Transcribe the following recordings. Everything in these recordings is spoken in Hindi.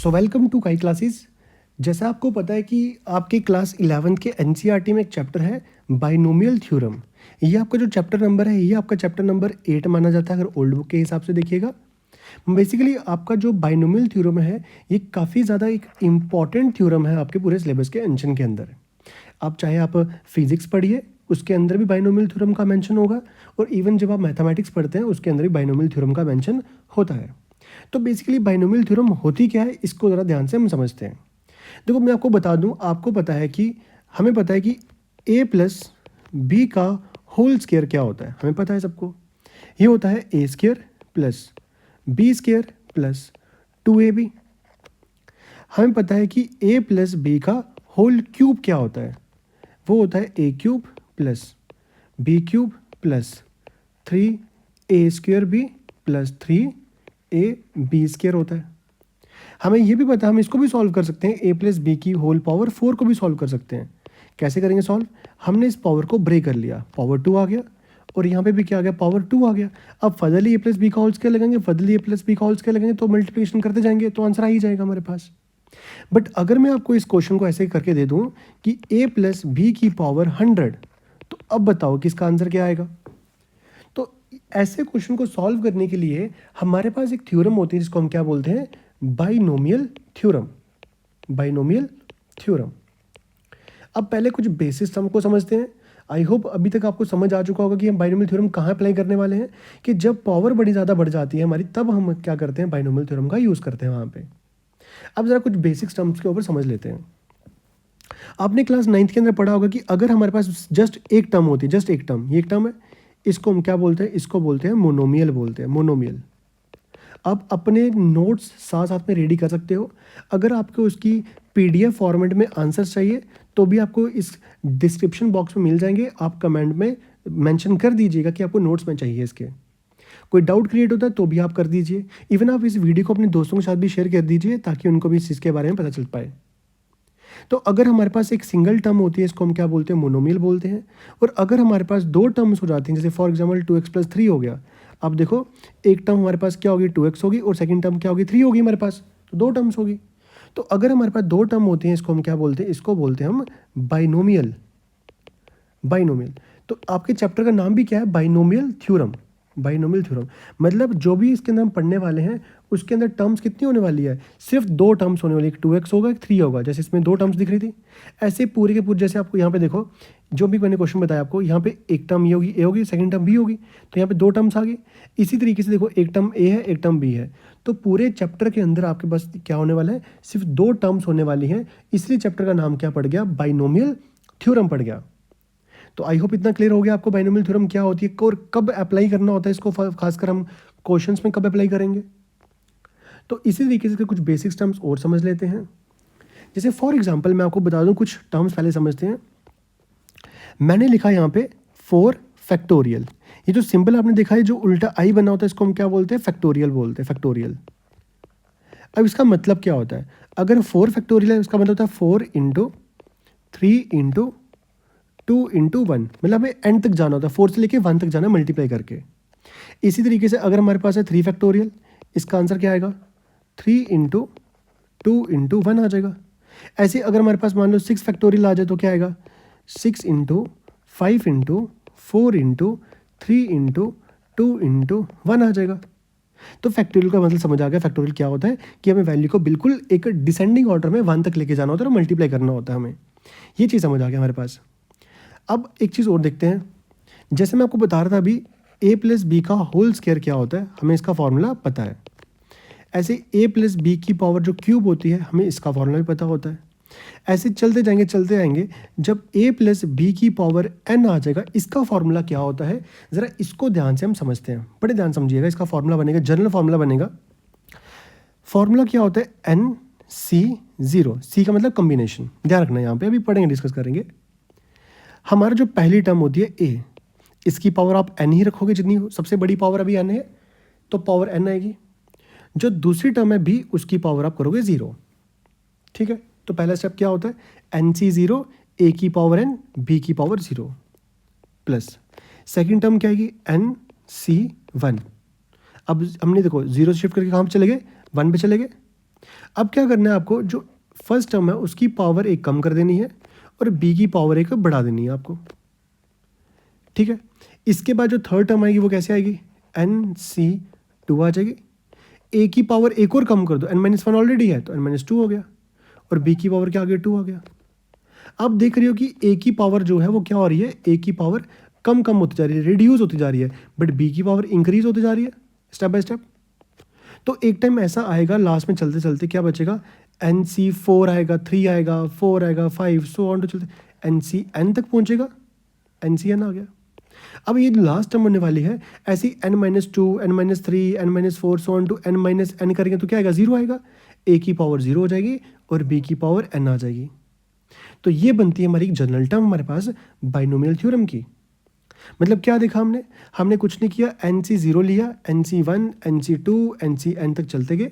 सो वेलकम टू काई क्लासेस। जैसा आपको पता है कि आपके क्लास 11th के एनसीईआरटी में एक चैप्टर है बाइनोमियल थ्योरम। ये आपका जो चैप्टर नंबर है ये आपका चैप्टर नंबर 8 माना जाता है अगर ओल्ड बुक के हिसाब से देखिएगा। बेसिकली आपका जो बाइनोमियल थ्योरम है ये काफ़ी ज़्यादा एक इम्पॉर्टेंट थ्योरम है आपके पूरे सिलेबस के एंशन के अंदर। आप चाहे आप फिजिक्स पढ़िए उसके अंदर भी बाइनोमियल थ्योरम का मेंशन होगा, और इवन जब आप मैथमेटिक्स पढ़ते हैं उसके अंदर भी बाइनोमियल थ्योरम का मेंशन होता है। तो बेसिकली बाइनोमियल थ्योरम होती क्या है इसको ज़रा ध्यान से हम समझते हैं। देखो मैं आपको बता दूं, आपको पता है कि हमें पता है कि a प्लस बी का होल स्क्वायर क्या होता है, हमें पता है सबको। ये होता है a square plus B square plus 2ab। हमें पता है कि a प्लस बी का होल क्यूब क्या होता है, वो होता है a cube plus B cube plus 3a square B plus 3a B square होता है। हमें ये भी पता है हम इसको भी सॉल्व कर सकते हैं, a प्लस बी की होल पावर 4 को भी सॉल्व कर सकते हैं। कैसे करेंगे सॉल्व, हमने इस पावर को ब्रेक कर लिया, पावर 2 आ गया, और यहाँ पे भी क्या आ गया, पावर 2 आ गया। अब फर्दरली a प्लस बी का होल स्क्वायर लगाएंगे, फर्दरली a प्लस बी का होल स्क्वायर लगाएंगे, तो मल्टीप्लिकेशन करते जाएंगे तो आंसर आ ही जाएगा हमारे पास। बट अगर मैं आपको इस क्वेश्चन को ऐसे करके दे दूँ कि a प्लस बी की पावर 100, तो अब बताओ कि इसका आंसर क्या आएगा। तो ऐसे क्वेश्चन को सॉल्व करने के लिए हमारे पास एक थ्योरम होती है जिसको हम क्या बोलते हैं, बाइनोमियल थ्योरम। Binomial theorem. अब पहले कुछ बेसिस टर्म को समझते हैं। आई होप अभी तक आपको समझ आ चुका होगा कि हम बाइनोमियल थ्योरम कहाँ अप्लाई करने वाले हैं, कि जब पावर बड़ी ज़्यादा बढ़ जाती है हमारी तब हम क्या करते हैं, बाइनोमियल थ्योरम का यूज़ करते हैं वहाँ पे। अब ज़रा कुछ बेसिक टर्म्स के ऊपर समझ लेते हैं। आपने क्लास 9th के अंदर पढ़ा होगा कि अगर हमारे पास जस्ट एक टर्म होती है, जस्ट एक टर्म, ये एक टर्म है, इसको हम क्या बोलते हैं, इसको बोलते हैं मोनोमियल बोलते हैं, मोनोमियल। आप अपने नोट्स साथ साथ में रेडी कर सकते हो। अगर आपको उसकी पीडीएफ फॉर्मेट में आंसर्स चाहिए तो भी आपको इस डिस्क्रिप्शन बॉक्स में मिल जाएंगे, आप कमेंट में मेंशन कर दीजिएगा कि आपको नोट्स में चाहिए इसके। कोई डाउट क्रिएट होता है तो भी आप कर दीजिए। इवन आप इस वीडियो को अपने दोस्तों के साथ भी शेयर कर दीजिए ताकि उनको भी इस चीज़ के बारे में पता चल पाए। तो अगर हमारे पास एक सिंगल टर्म होती है इसको हम क्या बोलते हैं, मोनोमियल बोलते हैं। और अगर हमारे पास दो टर्म्स हो जाती हैं, जैसे फॉर एग्जांपल 2x प्लस 3 हो गया, अब देखो एक टर्म हमारे पास क्या होगी, 2x होगी, और सेकंड टर्म क्या होगी, 3 होगी हमारे पास, तो दो टर्म्स होगी। तो अगर हमारे पास दो टर्म होती हैं इसको हम क्या बोलते हैं, इसको बोलते हैं हम बाइनोमियल। बाइनोमियल। तो आपके चैप्टर का नाम भी क्या है, बाइनोमियल थ्योरम। बाइनोमियल थ्योरम मतलब जो भी इसके अंदर हम पढ़ने वाले हैं उसके अंदर टर्म्स कितनी होने वाली है, सिर्फ दो टर्म्स होने वाली, एक 2x होगा, एक 3 होगा। जैसे इसमें दो टर्म्स दिख रही थी, ऐसे पूरे के पूरे, जैसे आपको यहाँ पे देखो जो भी मैंने क्वेश्चन बताया आपको, यहाँ पे एक टर्म ये होगी, ए होगी, सेकंड टर्म बी होगी, तो यहाँ पे दो टर्म्स आ गई। इसी तरीके से देखो एक टर्म ए है, एक टर्म बी है, तो पूरे चैप्टर के अंदर आपके पास क्या होने वाला है, सिर्फ दो टर्म्स होने वाली हैं। इसलिए चैप्टर का नाम क्या पड़ गया, बाइनोमियल थ्योरम पड़ गया। तो आई होप इतना क्लियर हो गया आपको बाइनोमियल थ्योरम क्या होती है और कब अप्लाई करना होता है इसको, खासकर हम क्वेश्चंस में कब अप्लाई करेंगे। तो इसी तरीके से कुछ बेसिक टर्म्स और समझ लेते हैं। जैसे फॉर एग्जांपल मैं आपको बता दूं, कुछ टर्म्स पहले समझते हैं। मैंने लिखा यहाँ पे 4 फैक्टोरियल। ये जो सिंपल आपने देखा है जो उल्टा आई बना होता है इसको हम क्या बोलते हैं, फैक्टोरियल बोलते हैं, फैक्टोरियल। अब इसका मतलब क्या होता है, अगर 4 फैक्टोरियल है इसका मतलब होता है 4 इंटू 3 इंटू 2 इंटू 1, मतलब हमें एंड तक जाना होता है, 4 से लेके 1 तक जाना है मल्टीप्लाई करके। इसी तरीके से अगर हमारे पास है 3 फैक्टोरियल, इसका आंसर क्या आएगा, 3 इंटू 2 इंटू 1 आ जाएगा। ऐसे अगर हमारे पास मान लो 6 फैक्टोरियल आ जाए तो क्या आएगा, 6 into 5 into 4 into 3 into 2 into 1 आ जाएगा। तो फैक्टोरियल का मतलब समझ आ गया, फैक्टोरियल क्या होता है कि हमें वैल्यू को बिल्कुल एक डिसेंडिंग ऑर्डर में 1 तक लेके जाना होता है और मल्टीप्लाई करना होता है हमें। ये चीज़ समझ आ गया हमारे पास। अब एक चीज़ और देखते हैं, जैसे मैं आपको बता रहा था अभी a प्लस बी का होल स्क्वायर क्या होता है, हमें इसका फॉर्मूला पता है। ऐसे a प्लस बी की पावर जो क्यूब होती है हमें इसका फॉर्मूला भी पता होता है। ऐसे चलते जाएंगे चलते आएंगे, जब a प्लस बी की पावर n आ जाएगा इसका फॉर्मूला क्या होता है, ज़रा इसको ध्यान से हम समझते हैं, बड़े ध्यान समझिएगा। इसका फॉर्मूला बनेगा, जनरल फॉर्मूला बनेगा। फॉर्मूला क्या होता है, NC0, सी का मतलब कम्बिनेशन, ध्यान रखना यहाँ पे, अभी पढ़ेंगे डिस्कस करेंगे। हमारा जो पहली टर्म होती है a, इसकी पावर आप n ही रखोगे, जितनी सबसे बड़ी पावर अभी n है तो पावर n आएगी। जो दूसरी टर्म है b, उसकी पावर आप करोगे 0। ठीक है, तो पहला स्टेप क्या होता है, NC0, a की पावर n, b की पावर 0 प्लस सेकेंड टर्म क्या आएगी, NC1। अब हमने देखो 0 शिफ्ट करके कहाँ पे चले गए, 1 पे चले गए। अब क्या करना है आपको, जो फर्स्ट टर्म है उसकी पावर एक कम कर देनी है और बी की पावर एक बढ़ा देनी है आपको, ठीक है। इसके बाद जो थर्ड टर्म आएगी वो कैसे आएगी, NC2 आ जाएगी। ए की पावर एक और कम कर दो, n-1 ऑलरेडी है तो n-2 हो गया, और बी की पावर क्या आ गया, 2 आ गया। अब देख रही हो कि ए की पावर जो है वो क्या हो रही है, ए की पावर कम कम होती जा रही है, रिड्यूस होती जा रही है, बट बी की पावर इंक्रीज होती जा रही है स्टेप बाय स्टेप। तो एक टाइम ऐसा आएगा लास्ट में चलते चलते क्या बचेगा, NC4 आएगा, 3 आएगा, 4 आएगा, 5 सो ऑन टू चलते NCN तक पहुंचेगा, NCN आ गया। अब ये लास्ट टर्म होने वाली है, ऐसी n-2, n-3, n-4 so on to n-n करेंगे तो क्या आएगा, 0 आएगा, ए की पावर 0 हो जाएगी और बी की पावर n आ जाएगी। तो ये बनती है हमारी जनरल टर्म हमारे पास बाइनोमियल थ्योरम की। मतलब क्या देखा हमने, हमने कुछ नहीं किया, NC0 लिया, NC1, NC2, NCN तक चलते गए,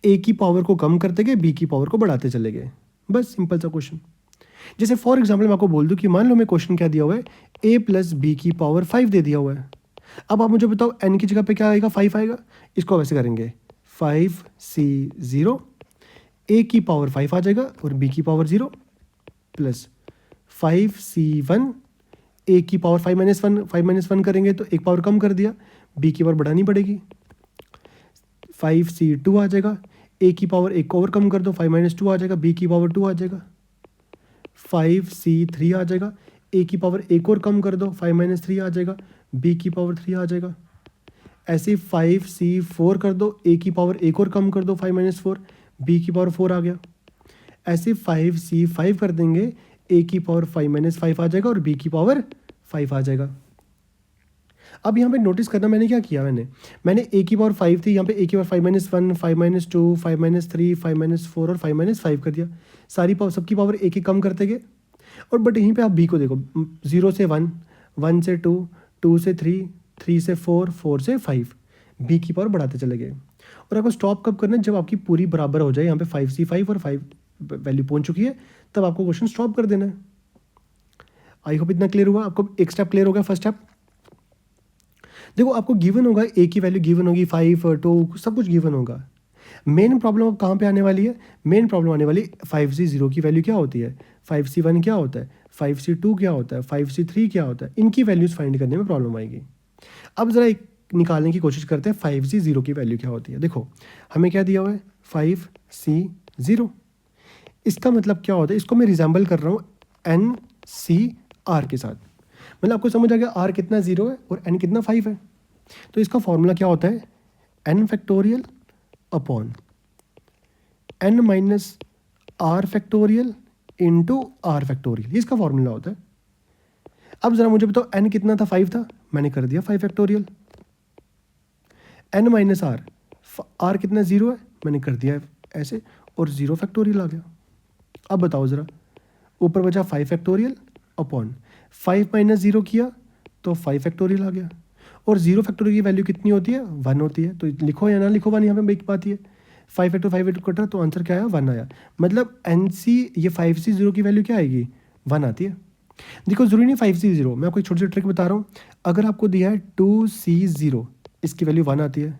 ए की पावर को कम करते गए, बी की पावर को बढ़ाते चले गए, बस सिंपल सा क्वेश्चन। जैसे फॉर एग्जाम्पल मैं आपको बोल दूं कि मान लो मैं क्वेश्चन क्या दिया हुआ है, a प्लस बी की पावर 5 दे दिया हुआ है। अब आप मुझे बताओ n की जगह पे क्या आएगा, 5 आएगा। इसको वैसे करेंगे 5C0, a की पावर 5 आ जाएगा और b की पावर 0, प्लस 5C1, a की पावर 5 - 1 करेंगे तो एक पावर कम कर दिया, b की पावर बढ़ानी पड़ेगी, 5C2 आ जाएगा, a की पावर एक और कम कर दो, 5 - 2 आ जाएगा, b की पावर 2 आ जाएगा, 5C3 आ जाएगा, a की पावर एक और कम कर दो, 5 - 3 आ जाएगा, b की पावर 3 आ जाएगा। ऐसे 5C4 कर दो, a की पावर एक और कम कर दो, 5 - 4, b की पावर 4 आ गया। ऐसे 5C5 कर देंगे, a की पावर 5 - 5 आ जाएगा और b की पावर 5 आ जाएगा। अब यहाँ पे नोटिस करना मैंने क्या किया, मैंने a की पावर 5 थी, यहाँ पे a की पावर 5 - 1, 5 - 2, 5 - 3, 5 - 4 और 5 - 5 कर दिया। सारी पावर, सबकी पावर एक एक कम करते गए। और बट यहीं पे आप b को देखो, 0 से 1, 1 से 2, 2 से 3, 3 से 4, 4 से 5, b की पावर बढ़ाते चले गए। और आपको स्टॉप कब करना है, जब आपकी पूरी बराबर हो जाए, यहाँ पे 5C5 और 5 वैल्यू पहुंच चुकी है, तब आपको क्वेश्चन स्टॉप कर देना है। आई होप इतना क्लियर हुआ आपको, एक स्टेप क्लियर हो गया। फर्स्ट स्टेप देखो, आपको गिवन होगा, ए की वैल्यू गिवन होगी, 5 और 2 सब कुछ गिवन होगा। मेन प्रॉब्लम अब कहाँ पे आने वाली है, मेन प्रॉब्लम आने वाली 5C0 की वैल्यू क्या होती है, 5C1 क्या होता है, 5C2 क्या होता है, 5C3 क्या होता है, इनकी वैल्यूज फाइंड करने में प्रॉब्लम आएगी। अब ज़रा एक निकालने की कोशिश करते हैं 5C0 की वैल्यू क्या होती है। देखो हमें क्या दिया हुआ है, 5C0, इसका मतलब क्या होता है, इसको मैं रिजेंबल कर रहा हूँ NCR के साथ। मतलब आपको समझ आ गया R कितना 0 है और N कितना 5 है। तो इसका फॉर्मूला क्या होता है, N factorial upon N minus R factorial into R factorial, ये इसका फॉर्मूला होता है। अब ज़रा मुझे बताओ N कितना था, 5 था, मैंने कर दिया 5 फैक्टोरियल। N माइनस R कितना 0 है, मैंने कर दिया ऐसे और 0 फैक्टोरियल आ गया। अब बताओ ज़रा, ऊपर बचा 5 फैक्टोरियल अपॉन 5 - 0 किया तो 5 फैक्टोरियल आ गया, और 0 फैक्टोरियल की वैल्यू कितनी होती है, 1 होती है। तो लिखो या ना लिखो 1, यहाँ पे एक बात है, 5 × 5 कट रहा तो आंसर क्या आया, 1 आया। मतलब ये 5C0 की वैल्यू क्या आएगी, 1 आती है। देखो जरूरी नहीं 5C0, मैं आपको एक छोटी सी ट्रिक बता रहा हूँ। अगर आपको दिया है 2C0, इसकी वैल्यू 1 आती है,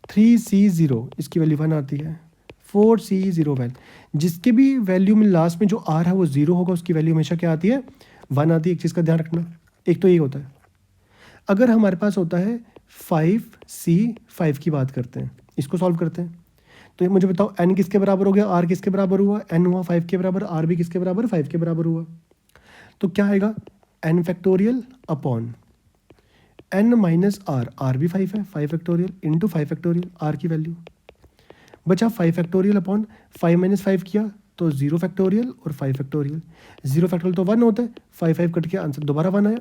3C0 इसकी वैल्यू 1 आती है, 4C0 वैल्यू, जिसके भी वैल्यू में लास्ट में जो R है वो 0 होगा, उसकी वैल्यू हमेशा क्या आती है, 1 आती है। एक चीज़ का ध्यान रखना, एक तो यही होता है। अगर हमारे पास होता है 5C5 की बात करते हैं, इसको सॉल्व करते हैं, तो ये मुझे बताओ N किसके बराबर हो गया, R किसके बराबर हुआ, N हुआ 5 के बराबर, R भी किसके बराबर, 5 के बराबर हुआ। तो क्या आएगा, N factorial upon N minus R भी 5 है, 5 फैक्टोरियल इंटू 5 फैक्टोरियल, R की वैल्यू बचा 5 फैक्टोरियल अपॉन 5 - 5 किया तो 0 फैक्टोरियल और 5 फैक्टोरियल। 0 फैक्टोरियल तो 1 होता है, 5 कट के आंसर दोबारा 1 आया।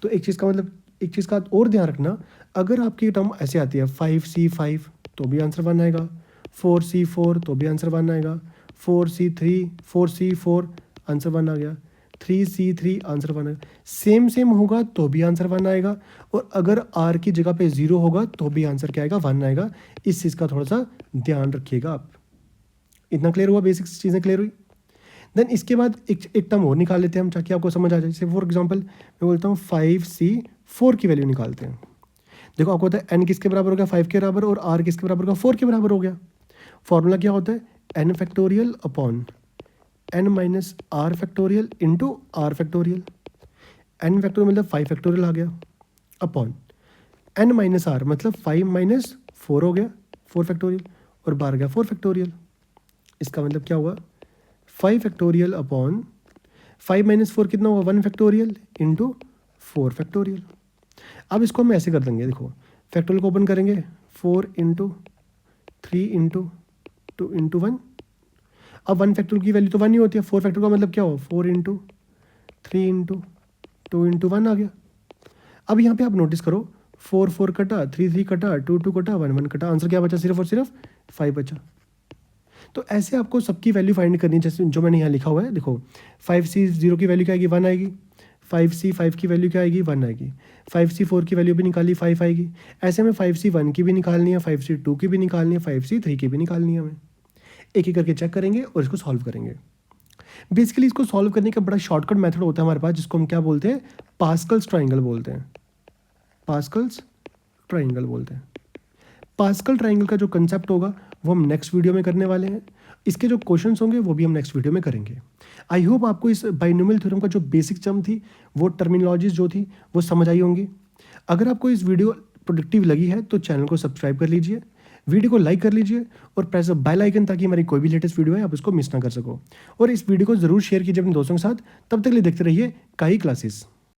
तो एक चीज़ का मतलब, एक चीज़ का और ध्यान रखना, अगर आपकी टर्म ऐसे आती है 5C5 तो भी आंसर 1 आएगा, 4C4 तो भी आंसर 1 आएगा, 4C4 आंसर 1 आ गया, 3C3 आंसर 1 आएगा। सेम होगा तो भी आंसर 1 आएगा, और अगर R की जगह पे 0 होगा तो भी आंसर क्या आएगा, 1 आएगा। इस चीज़ का थोड़ा सा ध्यान रखिएगा आप। इतना क्लियर हुआ, बेसिक चीज़ें क्लियर हुई। देन इसके बाद एक टर्म और निकाल लेते हैं हम, ताकि आपको समझ आ जाए। जैसे फॉर एग्जांपल मैं बोलता हूँ 5C4 की वैल्यू निकालते हैं। देखो आपको पता है N किसके बराबर हो गया, 5 के बराबर, और R किसके बराबर हो गया, 4 के बराबर हो गया। फॉर्मूला क्या होता है, N factorial upon N minus R factorial into R factorial. N factorial मतलब 5 फैक्टोरियल आ गया, अपॉन एन माइनस आर मतलब 5 माइनस 4 हो गया 4 फैक्टोरियल, और बाहर गया 4 फैक्टोरियल। इसका मतलब क्या हुआ, 5 फैक्टोरियल अपॉन 5 माइनस 4 कितना हुआ 1 फैक्टोरियल इंटू 4 फैक्टोरियल। अब इसको हम ऐसे कर देंगे, देखो फैक्टोरियल को ओपन करेंगे 4 इंटू 3 इंटू 2 इंटू 1। अब 1 फैक्टोरियल की वैल्यू तो 1 ही होती है, 4 फैक्टोरियल का मतलब क्या हो 4 इंटू 3 इंटू 2 इंटू 1 आ गया। अब यहाँ पे आप नोटिस करो 4 4 कटा, 3 3 कटा, 2 2 कटा, 1 1 कटा, आंसर क्या बचा, सिर्फ और सिर्फ 5 बचा। तो ऐसे आपको सबकी वैल्यू फाइंड करनी है, जैसे जो मैंने यहाँ लिखा हुआ है, देखो 5C 0 की वैल्यू क्या आएगी 1 आएगी, 5C 5 की वैल्यू क्या आएगी 1 आएगी, 5C 4 की वैल्यू भी निकाली 5 आएगी। ऐसे में 5C 1 की भी निकालनी है, 5C 2 की भी निकालनी है, 5C 3 की भी निकालनी है। हमें एक एक करके चेक करेंगे और इसको सॉल्व करेंगे। बेसिकली इसको सॉल्व करने का बड़ा शॉर्टकट मेथड होता है हमारे पास, जिसको हम क्या बोलते हैं, पास्कल्स ट्राइंगल बोलते हैं। पास्कल्स ट्राइंगल बोलते हैं। पास्कल ट्राइंगल का जो कंसेप्ट होगा वो हम नेक्स्ट वीडियो में करने वाले हैं। इसके जो क्वेश्चंस होंगे वो भी हम नेक्स्ट वीडियो में करेंगे। आई होप आपको इस बाइनोमियल थ्योरम का जो बेसिक टर्म थी, वो टर्मिनोलॉजीज जो थी वो समझ आई होंगी। अगर आपको इस वीडियो प्रोडक्टिव लगी है तो चैनल को सब्सक्राइब कर लीजिए, वीडियो को लाइक कर लीजिए और प्रेस बेल आइकन, ताकि हमारी कोई भी लेटेस्ट वीडियो है आप उसको मिस ना कर सको। और इस वीडियो को ज़रूर शेयर कीजिए अपने दोस्तों के साथ। तब तक के लिए देखते रहिए काई क्लासेस।